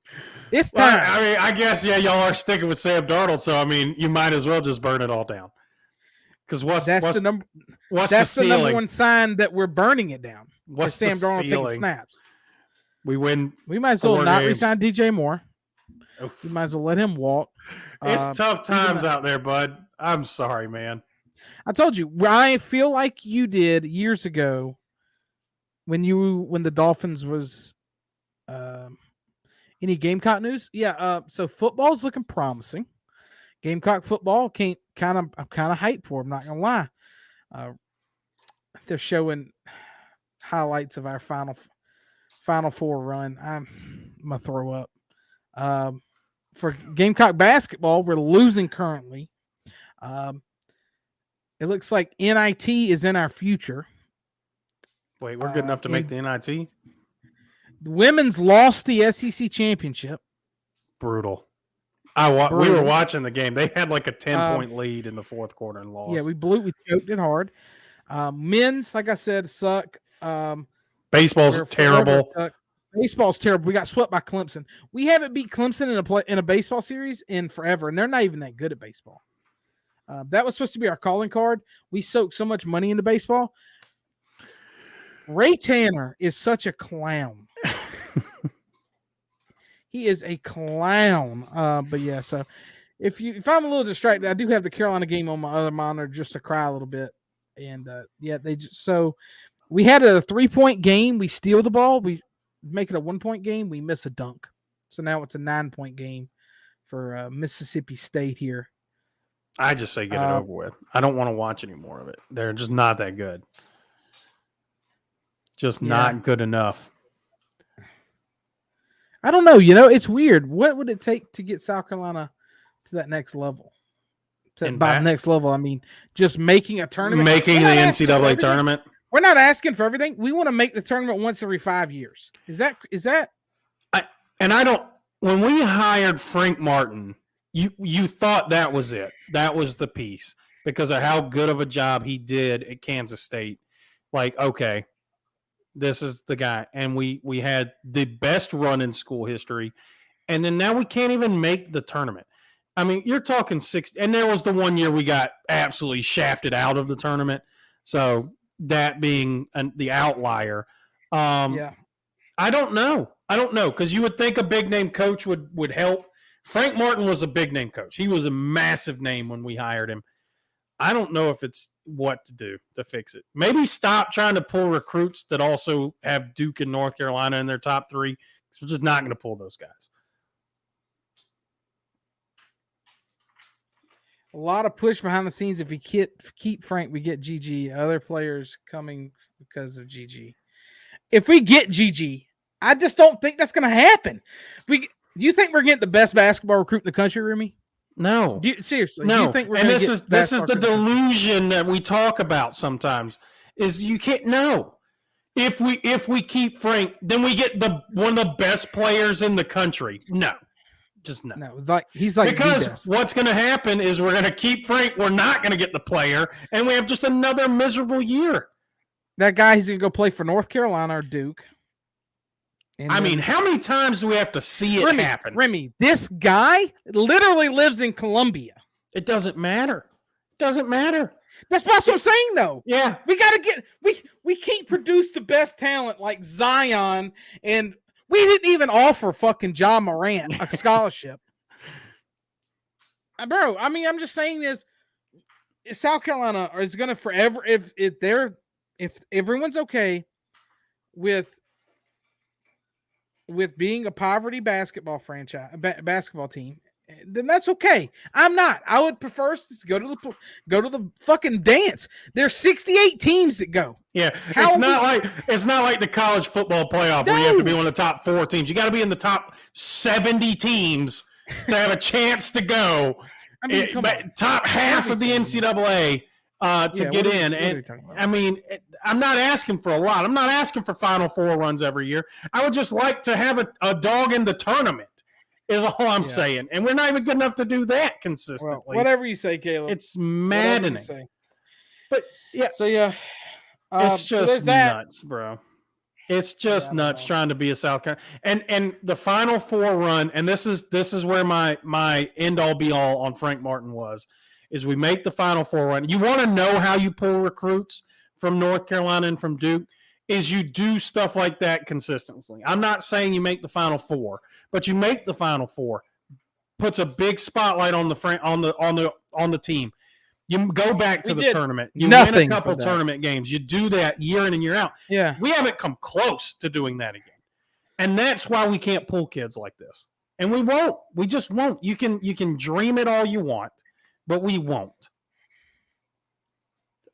It's time. I mean, I guess y'all are sticking with Sam Darnold, so I mean, you might as well just burn it all down. Because what's the number one sign that we're burning it down? What's Sam Darnold taking snaps? We win. We might as well not resign DJ Moore. Oof. We might as well let him walk. It's tough times out there, bud. I'm sorry, man. I told you, I feel like you did years ago when the Dolphins was any Gamecock news? Yeah, so football's looking promising. Gamecock football I'm kind of hyped for, I'm not gonna lie. They're showing highlights of our final four run. I'm gonna throw up. For Gamecock basketball, we're losing currently. It looks like NIT is in our future. Wait, we're good enough to make the NIT? The women's lost the SEC championship. Brutal. We were watching the game. They had like a 10-point lead in the fourth quarter and lost. Yeah, we choked it hard. Men's, like I said, suck. Baseball's terrible. Baseball's terrible. We got swept by Clemson. We haven't beat Clemson in a baseball series in forever, and they're not even that good at baseball. That was supposed to be our calling card. We soaked so much money into baseball. Ray Tanner is such a clown. He is a clown. But yeah, so if I'm a little distracted, I do have the Carolina game on my other monitor just to cry a little bit. And so we had a 3-point game. We steal the ball. We make it a 1-point game. We miss a dunk. So now it's a 9-point game for Mississippi State here. I just say get it over with. I don't want to watch any more of it. They're just not that good. Just not good enough. I don't know. It's weird. What would it take to get South Carolina to that next level? By next level, I mean just making a tournament. Making the NCAA tournament. We're not asking for everything. We want to make the tournament once every 5 years. Is that? When we hired Frank Martin, you thought that was it. That was the piece because of how good of a job he did at Kansas State. Like, okay, this is the guy. And we had the best run in school history. And then now we can't even make the tournament. I mean, you're talking 6. And there was the one year we got absolutely shafted out of the tournament. So that being the outlier. I don't know because you would think a big name coach would help. Frank Martin was a big name coach. He was a massive name when we hired him. I don't know if it's what to do to fix it. Maybe stop trying to pull recruits that also have Duke and North Carolina in their top 3. Because we're just not going to pull those guys. A lot of push behind the scenes. If we keep Frank, we get GG. Other players coming because of GG. If we get GG, I just don't think that's going to happen. Do you think we're getting the best basketball recruit in the country, Remy? No. Seriously, no. Do you think we're and this is the delusion that we talk about sometimes. Is you can't no. If we keep Frank, then we get one of the best players in the country. No. Just no. No, he's like because what's going to happen is we're going to keep Frank. We're not going to get the player, and we have just another miserable year. That guy, he's going to go play for North Carolina or Duke. I mean, how many times do we have to see it happen? Remy, this guy literally lives in Columbia. It doesn't matter. It doesn't matter. That's what I'm saying, though. Yeah, we got to get we can't produce the best talent like Zion, and we didn't even offer fucking John Morant a scholarship. Bro, I mean, I'm just saying this. South Carolina is going to forever if everyone's okay with being a poverty basketball franchise, basketball team, then that's okay. I'm not. I would prefer to go to the fucking dance. There's 68 teams that go. Yeah, it's not like the college football playoff where you have to be one of the top 4 teams. You got to be in the top 70 teams to have a chance to go. I mean, top half of the NCAA to get in. And I mean, I'm not asking for a lot. I'm not asking for Final Four runs every year. I would just like to have a dog in the tournament. Is all I'm saying, and we're not even good enough to do that consistently. Well, whatever you say, Caleb. It's maddening. But yeah, so yeah, it's just nuts, bro. It's just nuts trying to be a South Carolina and the Final Four run. And this is where my end all be all on Frank Martin is we make the Final Four run. You want to know how you pull recruits from North Carolina and from Duke? Is you do stuff like that consistently. I'm not saying you make the Final Four, but you make the Final Four, puts a big spotlight on the team. You go back to the tournament. You win a couple tournament games. You do that year in and year out. Yeah, we haven't come close to doing that again, and that's why we can't pull kids like this. And we won't. We just won't. You can dream it all you want, but we won't.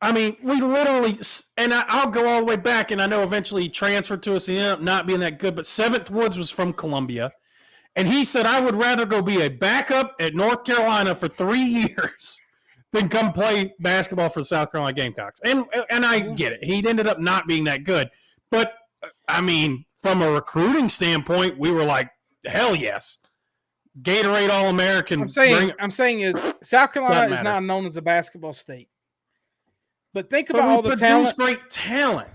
I mean, we literally, and I'll go all the way back, and I know eventually he transferred to us and he ended up not being that good, but Seventh Woods was from Columbia, and he said, I would rather go be a backup at North Carolina for 3 years than come play basketball for the South Carolina Gamecocks. And I get it. He ended up not being that good. But, I mean, from a recruiting standpoint, we were like, hell yes. Gatorade All-American. I'm saying is South Carolina is not known as a basketball state. But think about all the talent. Great talent.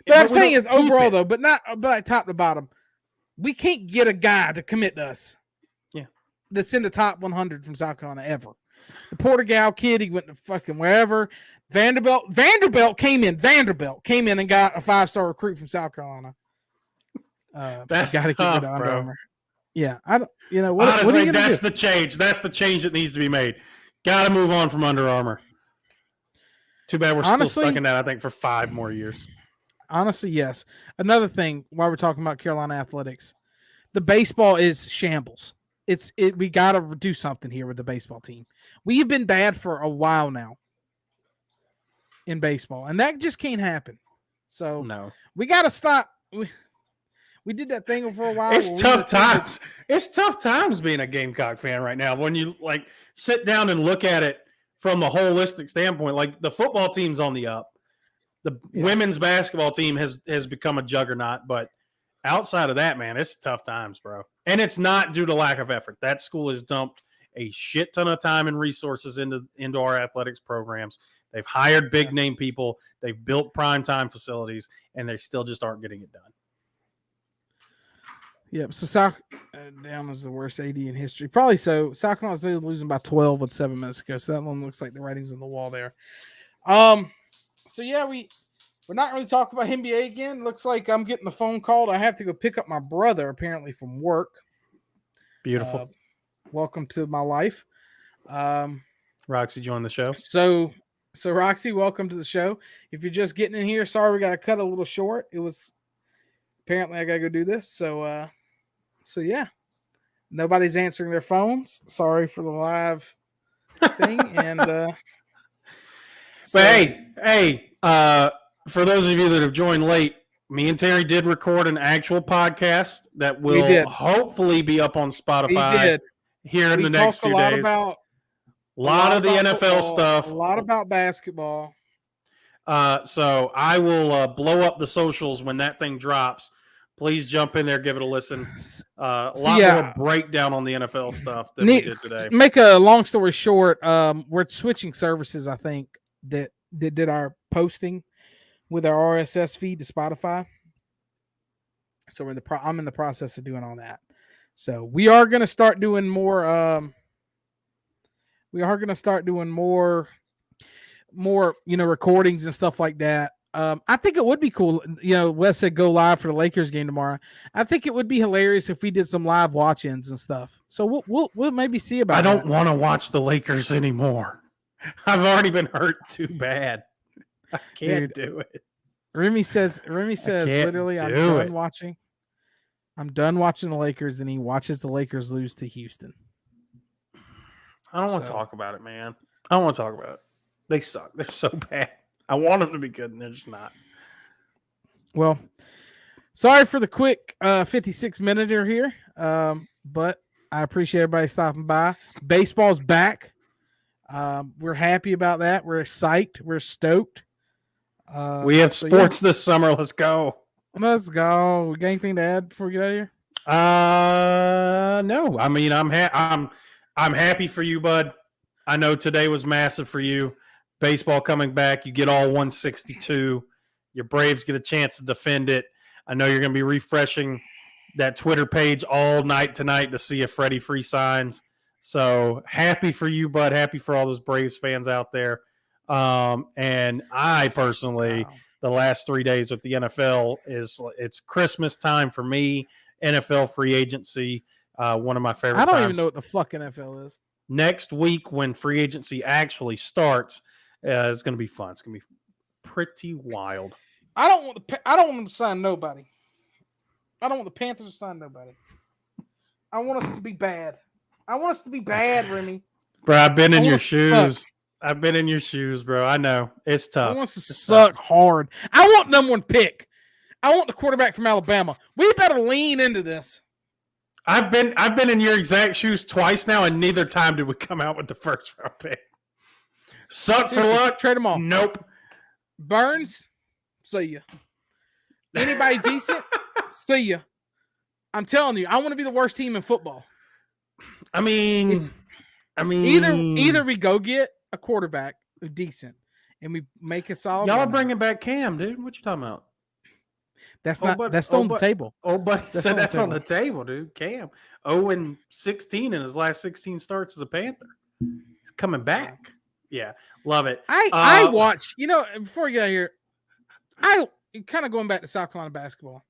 But I'm saying is overall though, but like top to bottom, we can't get a guy to commit to us. Yeah, that's in the top 100 from South Carolina ever. The Portugal kid, he went to fucking wherever. Vanderbilt came in and got a 5-star recruit from South Carolina. That's tough, bro. Yeah, I don't. You know what? Honestly, what are you that's the change. That's the change that needs to be made. Got to move on from Under Armour. Too bad we're still stuck in that, I think, for 5 more years. Honestly, yes. Another thing, while we're talking about Carolina athletics, the baseball is shambles. We got to do something here with the baseball team. We've been bad for a while now in baseball, and that just can't happen. So no, we got to stop. We did that thing for a while. It's tough times. It's tough times being a Gamecock fan right now. When you like sit down and look at it from a holistic standpoint, like the football team's on the up. The women's basketball team has become a juggernaut, but outside of that, man, it's tough times, bro. And it's not due to lack of effort. That school has dumped a shit ton of time and resources into our athletics programs. They've hired big name people. They've built primetime facilities, and they still just aren't getting it done. Yep. So South down was the worst AD in history. Probably so. South Carolina's losing by 12 with 7 minutes ago. So that one looks like the writing's on the wall there. So yeah, we're not really talking about NBA again. Looks like I'm getting a phone call. I have to go pick up my brother apparently from work. Beautiful. Welcome to my life. Roxy joined the show. So Roxy, welcome to the show. If you're just getting in here, sorry we got to cut a little short. It was apparently I got to go do this. So yeah, nobody's answering their phones. Sorry for the live thing. And but hey, for those of you that have joined late, me and Terry did record an actual podcast that will hopefully be up on Spotify here in the next few days. A lot of the NFL football, stuff. A lot about basketball. So I will blow up the socials when that thing drops. Please jump in there, give it a listen. A lot more breakdown on the NFL stuff than we did today. Make a long story short, we're switching services, I think, that did our posting with our RSS feed to Spotify. So I'm in the process of doing all that. So we are going to start doing more. More, recordings and stuff like that. I think it would be cool. Wes said go live for the Lakers game tomorrow. I think it would be hilarious if we did some live watch-ins and stuff. So we'll maybe see about. I don't want to watch the Lakers anymore. I've already been hurt too bad. I can't do it. Remy says literally, I'm done watching the Lakers, and he watches the Lakers lose to Houston. I don't want to talk about it, man. I don't want to talk about it. They suck. They're so bad. I want them to be good, and they're just not. Well, sorry for the quick 56-minute here, but I appreciate everybody stopping by. Baseball's back. We're happy about that. We're psyched. We're stoked. We have sports this summer. Let's go. Let's go. We got anything to add before we get out of here? No. I mean, I'm happy for you, bud. I know today was massive for you. Baseball coming back. You get all 162. Your Braves get a chance to defend it. I know you're going to be refreshing that Twitter page all night tonight to see if Freddie Free signs. So happy for you, bud. Happy for all those Braves fans out there. And I personally, the last 3 days with the NFL it's Christmas time for me. NFL free agency, one of my favorite times. I don't even know what the fuck NFL is. Next week when free agency actually starts, it's going to be fun. It's going to be pretty wild. I don't want them to sign nobody. I don't want the Panthers to sign nobody. I want us to be bad. I want us to be bad, Remy. Bro, I've been in your shoes. I've been in your shoes, bro. I know. It's tough. I want us to suck hard. I want number one pick. I want the quarterback from Alabama. We better lean into this. I've been in your exact shoes twice now, and neither time did we come out with the first round pick. Suck for luck. Trade them all. Nope. Burns, see ya. Anybody decent? See ya. I'm telling you, I want to be the worst team in football. I mean, either we go get a quarterback who's decent and we make a solid. Y'all are bringing back Cam, dude. What you talking about? That's on the table. Oh, buddy said that's on the table, dude. Cam 0-16 in his last 16 starts as a Panther. He's coming back. Yeah, love it. I watched. Before we get out of here, I kind of going back to South Carolina basketball.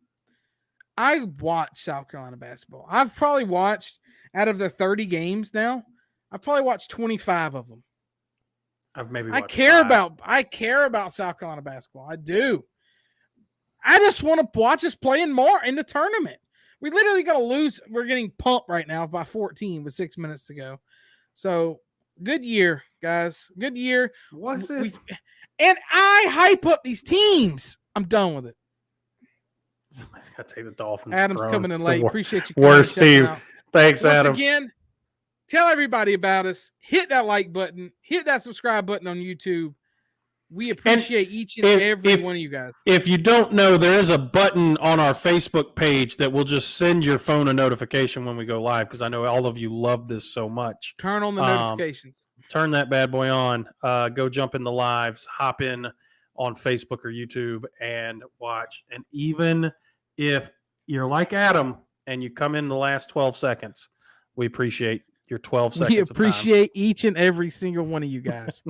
I watched South Carolina basketball. I've probably watched out of the 30 games now. I've probably watched 25 of them. I've maybe. I care about South Carolina basketball. I do. I just want to watch us playing more in the tournament. We literally got to lose. We're getting pumped right now by 14 with 6 minutes to go. So good year, guys. Good year. Was it? And I hype up these teams. I'm done with it. Somebody's got to take the Dolphins. Adam's coming in late. Appreciate you. Worst team. Thanks, Once Adam. Again, tell everybody about us. Hit that like button. Hit that subscribe button on YouTube. We appreciate each and every one of you guys. If you don't know, there is a button on our Facebook page that will just send your phone a notification when we go live, because I know all of you love this so much. Turn on the notifications. Turn that bad boy on. Go jump in the lives. Hop in on Facebook or YouTube and watch. And even if you're like Adam and you come in the last 12 seconds, we appreciate your 12 seconds. We appreciate each and every single one of you guys.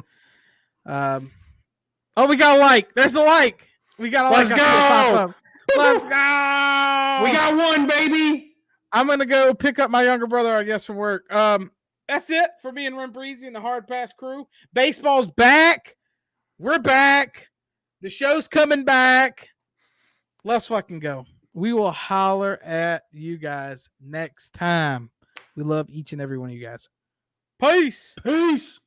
Oh, we got a like. There's a like. We got a like. Let's go. Let's go. We got one, baby. I'm going to go pick up my younger brother, I guess, from work. That's it for me and Rim Breezy and the Hard Pass crew. Baseball's back. We're back. The show's coming back. Let's fucking go. We will holler at you guys next time. We love each and every one of you guys. Peace. Peace.